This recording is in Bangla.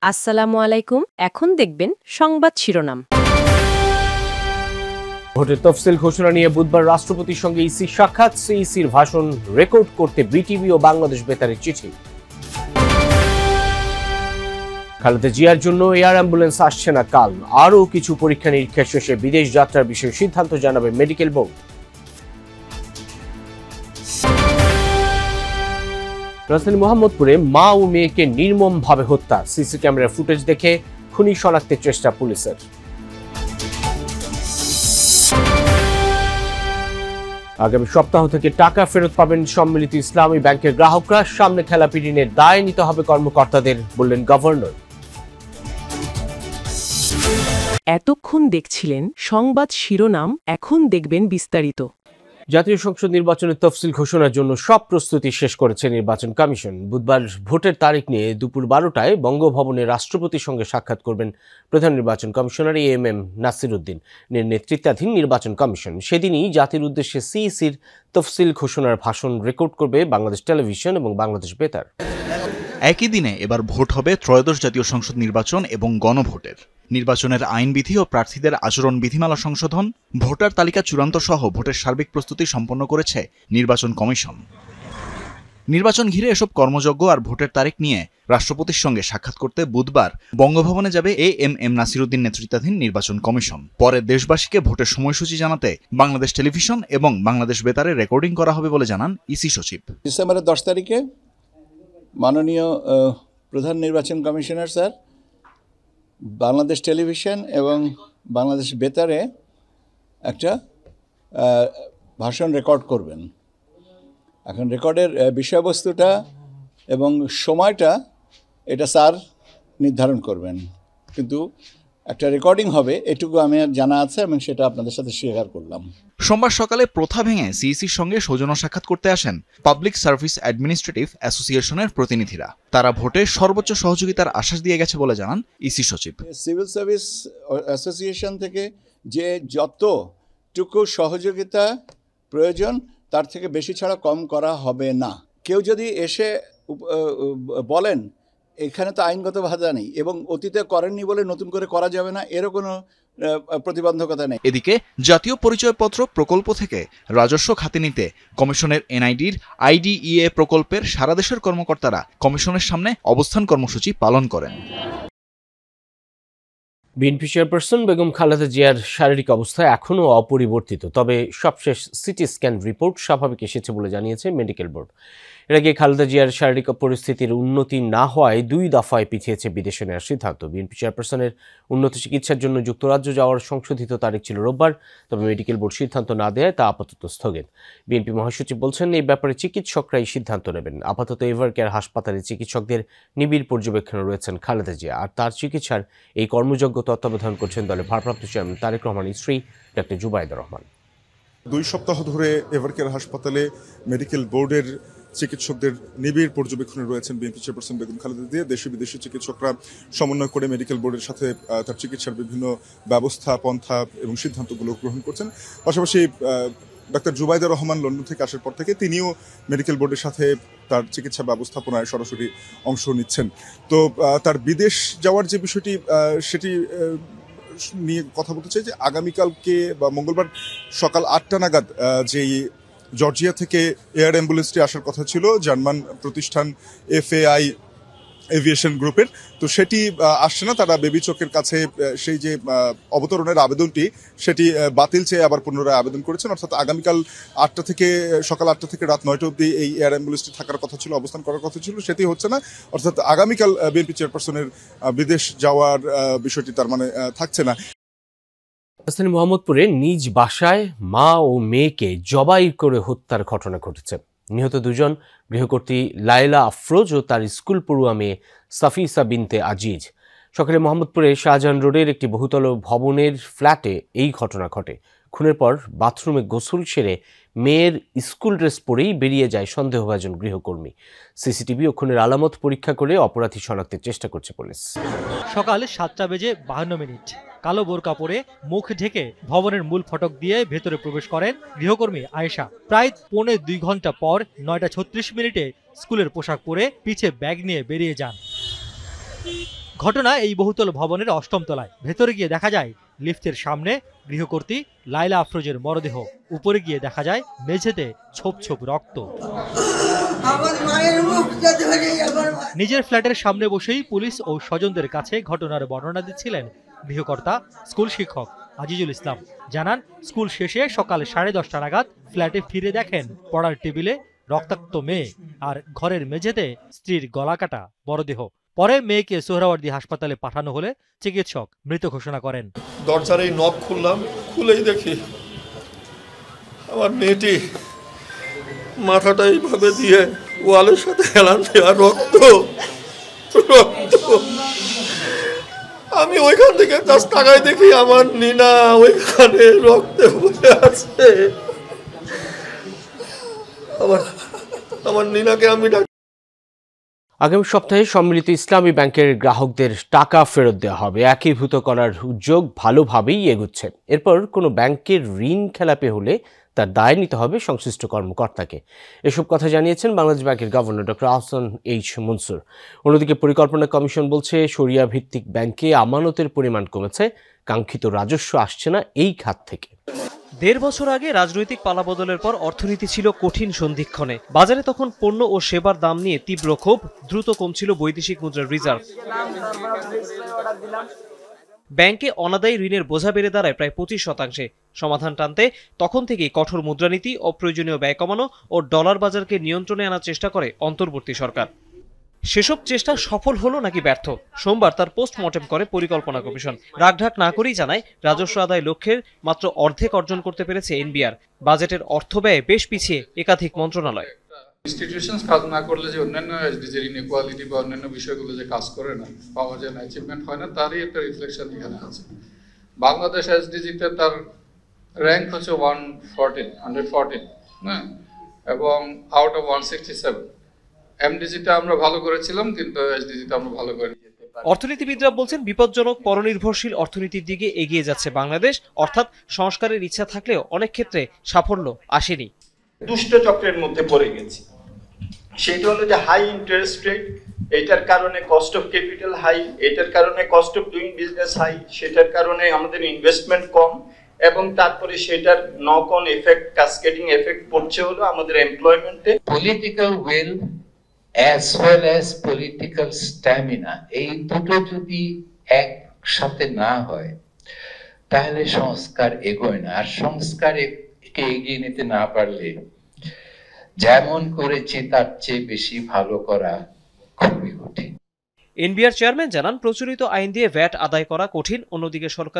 আসসালামু আলাইকুম। এখন দেখবেন সংবাদ শিরোনাম। ভোটের তফসিল ঘোষণা নিয়ে বুধবার রাষ্ট্রপতির সঙ্গে ইসি সাক্ষাৎ, সিইসির ভাষণ রেকর্ড করতে বিটিভি ও বাংলাদেশ বেতারের চিঠি। খালেদা জিয়ার জন্য এয়ার অ্যাম্বুলেন্স আসছে না কাল। আরও কিছু পরীক্ষা নিরীক্ষা শেষে বিদেশ যাত্রার বিষয়ে সিদ্ধান্ত জানাবে মেডিকেল বোর্ড। রাজধানী মোহাম্মদপুরে মা ও মেয়েকে নির্মমভাবে হত্যা, সিসি ক্যামেরার ফুটেজ দেখে খুনি শনাক্তের চেষ্টা পুলিশের। আগামী সপ্তাহ থেকে টাকা ফেরত পাবেন সম্মিলিত ইসলামী ব্যাংকের গ্রাহকরা। সামনে খেলাপি ঋণের দায় নিতে হবে কর্মকর্তাদের, বললেন গভর্নর। এতক্ষণ দেখছিলেন সংবাদ শিরোনাম, এখন দেখবেন বিস্তারিত। জাতীয় সংসদ নির্বাচনের তফসিল ঘোষণার জন্য সব প্রস্তুতি শেষ করেছে নির্বাচন কমিশন। বুধবার ভোটের তারিখ নিয়ে দুপুর 12টায় বঙ্গভবনে রাষ্ট্রপতির সঙ্গে সাক্ষাৎ করবেন প্রধান নির্বাচন কমিশনার এএমএম নাসির উদ্দিন নেতৃত্বাধীন নির্বাচন কমিশন। সেদিনই জাতির উদ্দেশ্যে সিইসির তফসিল ঘোষণার ভাষণ রেকর্ড করবে বাংলাদেশ টেলিভিশন এবং বাংলাদেশ বেতার। একই দিনে এবার ভোট হবে ত্রয়োদশ জাতীয় সংসদ নির্বাচন এবং গণভোটের। নির্বাচনের আইনবিধি ও প্রার্থীদের আচরণ বিধিমালা সংশোধন, ভোটার তালিকা চূড়ান্ত সহ ভোটের সার্বিক প্রস্তুতি সম্পন্ন করেছে নির্বাচন কমিশন। নির্বাচন ঘিরে এসব কর্মযজ্ঞ আর ভোটের তারিখ নিয়ে রাষ্ট্রপতির সঙ্গে সাক্ষাৎ করতে বুধবার বঙ্গভবনে যাবে এএমএম নাসির উদ্দিন নেতৃত্বাধীন নির্বাচন কমিশন। পরে দেশবাসীকে ভোটের সময়সূচি জানাতে বাংলাদেশ টেলিভিশন এবং বাংলাদেশ বেতারে রেকর্ডিং করা হবে বলে জানান ইসি সচিব। ডিসেম্বরের 10 তারিখে মাননীয় প্রধান নির্বাচন কমিশনার স্যার বাংলাদেশ টেলিভিশন এবং বাংলাদেশ বেতারে একটা ভাষণ রেকর্ড করবেন। এখন রেকর্ডের বিষয়বস্তুটা এবং সময়টা এটা স্যার নির্ধারণ করবেন, কিন্তু একটা রেকর্ডিং হবে এটুকু আমি জানা আছে এবং সেটা আপনাদের সাথে শেয়ার করলাম। সোমবার সকালে প্রথা ভেঙে সিইসির সঙ্গে সৌজন্য সাক্ষাৎ করতে আসেন পাবলিক সার্ভিস অ্যাডমিনিস্ট্রেটিভ অ্যাসোসিয়েশনের প্রতিনিধিরা। তারা ভোটে সর্বোচ্চ সহযোগিতার আশ্বাস দিয়ে গেছে বলে জানান ইসি সচিব। সিভিল সার্ভিস অ্যাসোসিয়েশন থেকে যে যতটুকু সহযোগিতা প্রয়োজন তার থেকে বেশি ছাড়া কম করা হবে না। কেউ যদি এসে বলেন এখানে তো আইনগত বাধা নেই এবং অতীতে করেননি বলে নতুন করে করা যাবে না, এরও কোনো প্রতিবন্ধকতা নেই। এদিকে জাতীয় পরিচয়পত্র প্রকল্প থেকে রাজস্ব খাতে নিতে কমিশনের এনআইডির আইডিইএ প্রকল্পের সারা দেশের কর্মকর্তারা কমিশনের সামনে অবস্থান কর্মসূচি পালন করেন। বিএনপি চেয়ারপারসন বেগম খালেদা জিয়ার শারীরিক অবস্থা এখনও অপরিবর্তিত, তবে সবশেষ সিটি স্ক্যান রিপোর্ট স্বাভাবিক এসেছে বলে জানিয়েছে মেডিকেল বোর্ড। এর আগে খালেদা জিয়ার শারীরিক পরিস্থিতির উন্নতি না হওয়ায় 2 দফায় পিছিয়েছে বিদেশে নেওয়ার সিদ্ধান্ত। বিএনপি চেয়ারপারসনের উন্নত চিকিৎসার জন্য যুক্তরাজ্য যাওয়ার সংশোধিত তারিখ ছিল রোববার, তবে মেডিকেল বোর্ড সিদ্ধান্ত না দেয় তা আপাতত স্থগিত। বিএনপি মহাসচিব বলছেন এই ব্যাপারে চিকিৎসকরাই সিদ্ধান্ত নেবেন। আপাতত এভারকেয়ার হাসপাতালে চিকিৎসকদের নিবিড় পর্যবেক্ষণে রয়েছেন খালেদা জিয়া, আর তার চিকিৎসার এই কর্মযজ্ঞ তত্ত্বাবধান করছেন দলের ভারপ্রাপ্ত চেয়ারম্যান তারেক রহমানের স্ত্রী ডক্টর জুবাইদা রহমান। 2 সপ্তাহ ধরে এভারকেয়ার হাসপাতালে মেডিকেল বোর্ডের চিকিৎসকদের নিবিড় পর্যবেক্ষণে রয়েছেন বিএনপি চেয়ারপারসন বেগম খালেদা জিয়া। দেশি বিদেশি চিকিৎসকরা সমন্বয় করে মেডিকেল বোর্ডের সাথে তার চিকিৎসার বিভিন্ন ব্যবস্থা, পন্থা এবং সিদ্ধান্তগুলো গ্রহণ করছেন। পাশাপাশি ডক্টর জুবাইদা রহমান লন্ডন থেকে আসার পর থেকে তিনিও মেডিকেল বোর্ডের সাথে তার চিকিৎসা ব্যবস্থাপনায় সরাসরি অংশ নিচ্ছেন। তো তার বিদেশ যাওয়ার যে বিষয়টি সেটি নিয়ে কথা বলতে চাই যে আগামীকালকে বা মঙ্গলবার সকাল 8টা নাগাদ যেই জর্জিয়া থেকে এয়ার অ্যাম্বুলেন্সটি আসার কথা ছিল জার্মান প্রতিষ্ঠান এফএআই এভিয়েশন গ্রুপের, তো সেটি আসছে না। তারা বেবি চকের কাছে সেই যে অবতরণের আবেদনটি সেটি বাতিল চেয়ে আবার পুনরায় আবেদন করেছেন। অর্থাৎ আগামীকাল সকাল 8টা থেকে রাত 9টা অবধি এই এয়ার অ্যাম্বুলেন্সটি থাকার কথা ছিল, অবস্থান করার কথা ছিল, সেটি হচ্ছে না। অর্থাৎ আগামীকাল বিএনপি চেয়ারপারসনের বিদেশ যাওয়ার বিষয়টি তার মানে থাকছে না। রাজধানী মোহাম্মদপুরে নিজ বাসায় মা ও মেয়েকে জবাই করে হত্যার ঘটনা ঘটেছে। নিহত 2 জন গৃহকর্ত্রী লায়লা আফরোজ ও তার স্কুল পড়ুয়া মেয়ে সাফিসা বিনতে আজিজ। সকালে মোহাম্মদপুরে শাহজাহান রোডের একটি বহুতল ভবনের ফ্ল্যাটে এই ঘটনা ঘটে। খুনের পর বাথরুমে গোসল সেরে মেয়ের স্কুল ড্রেস পরেই বেরিয়ে যায় সন্দেহভাজন গৃহকর্মী। সিসিটিভি ও খুনের আলামত পরীক্ষা করে অপরাধী শনাক্তের চেষ্টা করছে পুলিশ। সকাল 7:52 কালো বোরকা পরে মুখ ঢেকে ভবনের মূল ফটক দিয়ে ভেতরে প্রবেশ করেন গৃহকর্মী আয়েশা। প্রায় 2.25 ঘন্টা পর 9:36 স্কুলের পোশাক পরে পিছে ব্যাগ নিয়ে বেরিয়ে যান। ঘটনা এই বহুতল ভবনের ৮ম তলায়। ভেতরে গিয়ে দেখা যায় লিফটের সামনে গৃহকর্ত্রী লাইলা আফরোজের মরদেহ। উপরে গিয়ে দেখা যায় মেঝেতে ছোপ ছোপ রক্ত। নিজের ফ্ল্যাটের সামনে বসেই পুলিশ ও স্বজনদের কাছে ঘটনার বর্ণনা দিচ্ছিলেন গৃহকর্তা স্কুল শিক্ষক আজিজুল ইসলাম। জানান, স্কুল শেষে সকাল 10:30 নাগাদ ফ্ল্যাটে ফিরে দেখেন পড়ার টেবিলে রক্তাক্ত মেয়ে আর ঘরের মেঝেতে স্ত্রীর গলাকাটা মরদেহ। পরে মেয়েকে সোহরাওয়ার্দী হাসপাতালে পাঠানো হলে চিকিৎসক মৃত ঘোষণা করেন। দরজার এই নব খুললাম, খুলেই দেখি আমার মেয়েটি মাথাটা এইভাবে দিয়ে ওয়ালের সাথে হেলান দেওয়া, রক্ত রক্ত। আমি ওইখান থেকে জাস্ট তাকায় দেখি আমার নিনা ওইখানে রক্তে বসে আছে। আমার নিনাকে আমি আগামী সপ্তাহে সম্মিলিত ইসলামী ব্যাংকের গ্রাহকদের টাকা ফেরত দেওয়া হবে। একীভূত করার উদ্যোগ ভালোভাবেই এগুচ্ছে। এরপর কোনো ব্যাংকের ঋণ খেলাপি হলে তার দায় নিতে হবে সংশ্লিষ্ট কর্মকর্তাকে। এসব কথা জানিয়েছেন বাংলাদেশ ব্যাংকের governor doctor Ahsan H Mansur. অন্যদিকে পরিকল্পনা কমিশন বলছে, শরিয়া ভিত্তিক ব্যাংকে আমানতের পরিমাণ কমেছে, কাঙ্ক্ষিত রাজস্ব আসছে না এই খাত থেকে। ১.৫ বছর আগে রাজনৈতিক পালাবদলের পর অর্থনীতি ছিল কঠিন সন্ধিক্ষণে। বাজারে তখন পণ্য ও সেবার দাম নিয়ে তীব্র ক্ষোভ, দ্রুত কমছিল বৈদেশিক মুদ্রার রিজার্ভ। ব্যাংকে অনাদায়ী ঋণের বোঝা বেড়ে দাঁড়ায় প্রায় 25%। সমাধান টানতে তখন থেকেই কঠোর মুদ্রানীতি, অপ্রয়োজনীয় ব্যয় কমানো ও ডলার বাজারকে নিয়ন্ত্রণে আনার চেষ্টা করে অন্তর্বর্তী সরকার। সেসব চেষ্টা সফল হলো নাকি ব্যর্থ, সোমবার তার পোস্টমর্টেম করে পরিকল্পনা কমিশন। রাগঢাক না করেই জানায়, রাজস্ব আদায় লক্ষ্যের মাত্র অর্ধেক অর্জন করতে পেরেছে এনবিআর। বাজেটের অর্থ ব্যয়ে বেশ পিছিয়ে একাধিক মন্ত্রণালয়। ইনস্টিটিউশনস কাজ না করলে যে অন্যান্য এসডিজির ইনইকুয়ালিটি বা অন্যান্য বিষয়গুলো যে কাজ করে না, পাওয়া যায় না, অ্যাচিভমেন্ট হয় না, তারই একটা রিফ্লেকশন এখানে আছে। বাংলাদেশ এসডিজিতে তার র্যাঙ্ক হচ্ছে 114, হ্যাঁ, এবং আউট অফ 167। এমডিজিটা আমরা ভালো করেছিলাম, কিন্তু এসডিজিটা আমরা ভালো করিনি। অর্থনীতিবিদরা বলছেন, বিপজ্জনক পরনির্ভরশীল অর্থনীতির দিকে এগিয়ে যাচ্ছে বাংলাদেশ। অর্থাৎ সংস্কারের ইচ্ছা থাকলেও অনেক ক্ষেত্রে সাফল্য আসেনি। দুষ্ট চক্রের মধ্যে পড়ে গেছি। সেটা হলো যে হাই ইন্টারেস্ট রেট, এটার কারণে কস্ট অফ ক্যাপিটাল হাই, এটার কারণে cost of doing business high, সেটার কারণে আমাদের ইনভেস্টমেন্ট কম, এবং তারপরে সেটার knock on effect, cascading effect পড়ছে হলো আমাদের এমপ্লয়মেন্টে। Political will as well as political stamina, এই দুটো যদি একসাথে না হয় তাহলে সংস্কার এগোয় না। আর সংস্কার এগিয়ে নিতে না পারলে যেমন করেছে তার চেয়ে বেশি ভালো করা খুবই কঠিন। এনবিআর চেয়ারম্যান জানান, প্রচলিত আইন দিয়ে ভ্যাট আদায় করা কঠিন। অন্যদিকে সরকার